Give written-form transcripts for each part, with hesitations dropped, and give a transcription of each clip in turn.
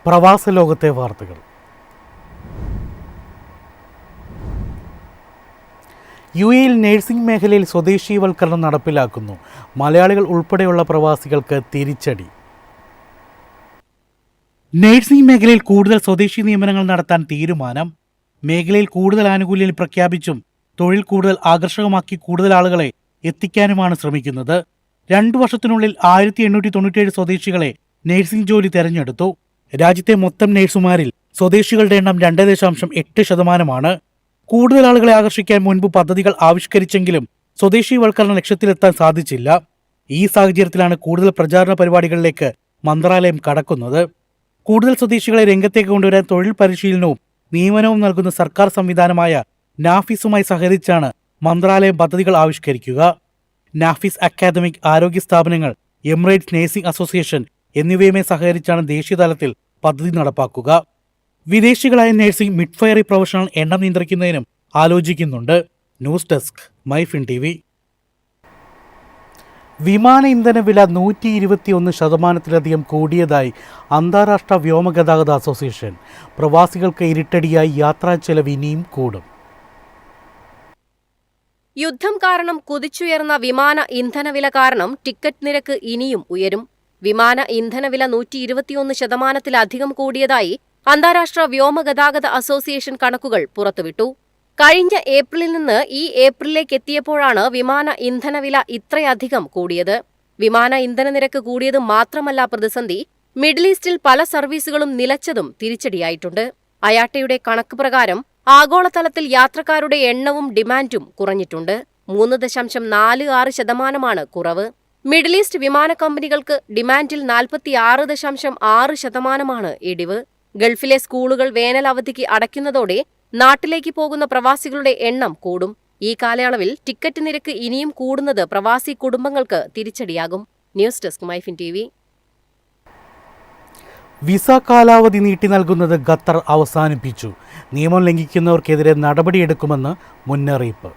പ്രവാസ ലോകത്തെ വാർത്തകൾ. യു.എയിൽ നഴ്സിംഗ് മേഖലയിൽ സ്വദേശീവൽക്കരണം നടപ്പിലാക്കുന്നു. മലയാളികൾ ഉൾപ്പെടെയുള്ള പ്രവാസികൾക്ക് തിരിച്ചടി. നഴ്സിംഗ് മേഖലയിൽ കൂടുതൽ സ്വദേശി നിയമനങ്ങൾ നടത്താൻ തീരുമാനം. മേഖലയിൽ കൂടുതൽ ആനുകൂല്യങ്ങൾ പ്രഖ്യാപിച്ചും തൊഴിൽ കൂടുതൽ ആകർഷകമാക്കി കൂടുതൽ ആളുകളെ എത്തിക്കാനുമാണ് ശ്രമിക്കുന്നത്. 2 വർഷത്തിനുള്ളിൽ 1897 സ്വദേശികളെ നഴ്സിംഗ് ജോലി തെരഞ്ഞെടുത്തു. രാജ്യത്തെ മൊത്തം നഴ്സുമാരിൽ സ്വദേശികളുടെ എണ്ണം 2.8%. കൂടുതൽ ആളുകളെ ആകർഷിക്കാൻ മുൻപ് പദ്ധതികൾ ആവിഷ്കരിച്ചെങ്കിലും സ്വദേശീവൽക്കരണ ലക്ഷ്യത്തിലെത്താൻ സാധിച്ചില്ല. ഈ സാഹചര്യത്തിലാണ് കൂടുതൽ പ്രചാരണ പരിപാടികളിലേക്ക് മന്ത്രാലയം കടക്കുന്നത്. കൂടുതൽ സ്വദേശികളെ രംഗത്തേക്ക് കൊണ്ടുവരാൻ തൊഴിൽ പരിശീലനവും നിയമനവും നൽകുന്ന സർക്കാർ സംവിധാനമായ നാഫിസുമായി സഹകരിച്ചാണ് മന്ത്രാലയം പദ്ധതികൾ ആവിഷ്കരിക്കുക. നാഫിസ് അക്കാദമിക്, ആരോഗ്യ സ്ഥാപനങ്ങൾ, എമിറേറ്റ്സ് നഴ്സിംഗ് അസോസിയേഷൻ എന്നിവയുമായി സഹകരിച്ചാണ് ദേശീയതലത്തിൽ പദ്ധതി നടപ്പാക്കുക. വിദേശികളായ നഴ്സിംഗ് മിഡ്വൈഫറി പ്രൊഫഷണൽ എണ്ണം നിയന്ത്രിക്കുന്നതിനും ആലോചിക്കുന്നുണ്ട്. News desk MyFin TV. വിമാന ഇന്ധന വില 121% കൂടിയതായി അന്താരാഷ്ട്ര വ്യോമഗതാഗത അസോസിയേഷൻ. പ്രവാസികൾക്ക് ഇരുട്ടടിയായി യാത്രാ ചെലവ് ഇനിയും കൂടും. യുദ്ധം കാരണം കുതിച്ചുയർന്ന വിമാന ഇന്ധനവില കാരണം ടിക്കറ്റ് നിരക്ക് ഇനിയും ഉയരും. വിമാന ഇന്ധനവില 121%-ലധികം കൂടിയതായി അന്താരാഷ്ട്ര വ്യോമഗതാഗത അസോസിയേഷൻ കണക്കുകൾ പുറത്തുവിട്ടു. കഴിഞ്ഞ ഏപ്രിലിൽ നിന്ന് ഈ ഏപ്രിലിലേക്ക് എത്തിയപ്പോഴാണ് വിമാന ഇന്ധനവില ഇത്രയധികം കൂടിയത്. വിമാന ഇന്ധന നിരക്ക് കൂടിയത് മാത്രമല്ല പ്രതിസന്ധി, മിഡിൽ ഈസ്റ്റിൽ പല സർവീസുകളും നിലച്ചതും തിരിച്ചടിയായിട്ടുണ്ട്. അയാട്ടയുടെ കണക്ക് പ്രകാരം ആഗോളതലത്തിൽ യാത്രക്കാരുടെ എണ്ണവും ഡിമാൻഡും കുറഞ്ഞിട്ടുണ്ട്. 3.46% കുറവ്. മിഡിൽ ഈസ്റ്റ് വിമാന കമ്പനികൾക്ക് ഡിമാൻഡിൽ 46.6% ഇടിവ്. ഗൾഫിലെ സ്കൂളുകൾ വേനൽ അവധിക്ക് അടയ്ക്കുന്നതോടെ നാട്ടിലേക്ക് പോകുന്ന പ്രവാസികളുടെ എണ്ണം കൂടും. ഈ കാലയളവിൽ ടിക്കറ്റ് നിരക്ക് ഇനിയും കൂടുന്നത് പ്രവാസി കുടുംബങ്ങൾക്ക് തിരിച്ചടിയാകും. News desk MyFin TV. Visa കാലാവധി നീട്ടി നൽകുന്നത് ഖത്തർ അവസാനിപ്പിച്ചു. നിയമം ലംഘിക്കുന്നവർക്കെതിരെ നടപടിയെടുക്കുമെന്ന് മുന്നറിയിപ്പ്.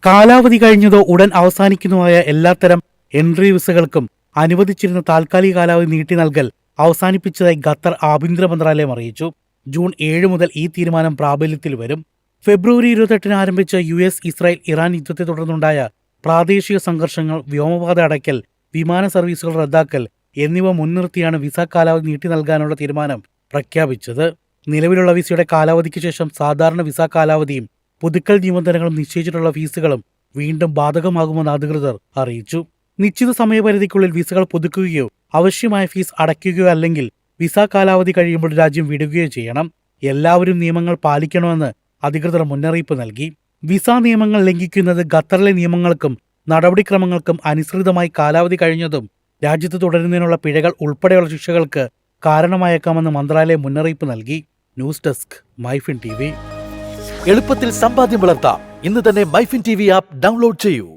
കാലാവധി കഴിഞ്ഞതോ ഉടൻ അവസാനിക്കുന്നതായ എല്ലാത്തരം എൻട്രി വിസകൾക്കും അനുവദിച്ചിരുന്ന താൽക്കാലിക കാലാവധി നീട്ടി നൽകൽ അവസാനിപ്പിച്ചതായി ഖത്തർ ആഭ്യന്തര മന്ത്രാലയം അറിയിച്ചു. ജൂൺ 7 മുതൽ ഈ തീരുമാനം പ്രാബല്യത്തിൽ വരും. ഫെബ്രുവരി 28 ആരംഭിച്ച US, ഇസ്രായേൽ, ഇറാൻ യുദ്ധത്തെ തുടർന്നുണ്ടായ പ്രാദേശിക സംഘർഷങ്ങൾ, വ്യോമപാത അടയ്ക്കൽ, വിമാന സർവീസുകൾ റദ്ദാക്കൽ എന്നിവ മുൻനിർത്തിയാണ് വിസ കാലാവധി നീട്ടി നൽകാനുള്ള തീരുമാനം പ്രഖ്യാപിച്ചത്. നിലവിലുള്ള വിസയുടെ കാലാവധിക്ക് ശേഷം സാധാരണ വിസ കാലാവധിയും പുതുക്കൽ നിബന്ധനകളും നിശ്ചയിച്ചിട്ടുള്ള ഫീസുകളും വീണ്ടും ബാധകമാകുമെന്ന് അധികൃതർ അറിയിച്ചു. നിശ്ചിത സമയപരിധിക്കുള്ളിൽ വിസകൾ പുതുക്കുകയോ ആവശ്യമായ ഫീസ് അടയ്ക്കുകയോ അല്ലെങ്കിൽ വിസ കാലാവധി കഴിയുമ്പോൾ രാജ്യം വിടുകയോ ചെയ്യണം. എല്ലാവരും നിയമങ്ങൾ പാലിക്കണമെന്ന് അധികൃതർ മുന്നറിയിപ്പ് നൽകി. വിസ നിയമങ്ങൾ ലംഘിക്കുന്നത് ഖത്തറിലെ നിയമങ്ങൾക്കും നടപടിക്രമങ്ങൾക്കും അനുസൃതമായി കാലാവധി കഴിഞ്ഞതും രാജ്യത്ത് തുടരുന്നതിനുള്ള പിഴകൾ ഉൾപ്പെടെയുള്ള ശിക്ഷകൾക്ക് കാരണമായേക്കാമെന്ന് മന്ത്രാലയം മുന്നറിയിപ്പ് നൽകി. News desk MyFin TV. എളുപ്പത്തിൽ സമ്പാദ്യം വളർത്താം. ഇന്ന് തന്നെ മൈഫിൻ TV ആപ്പ് ഡൗൺലോഡ് ചെയ്യൂ.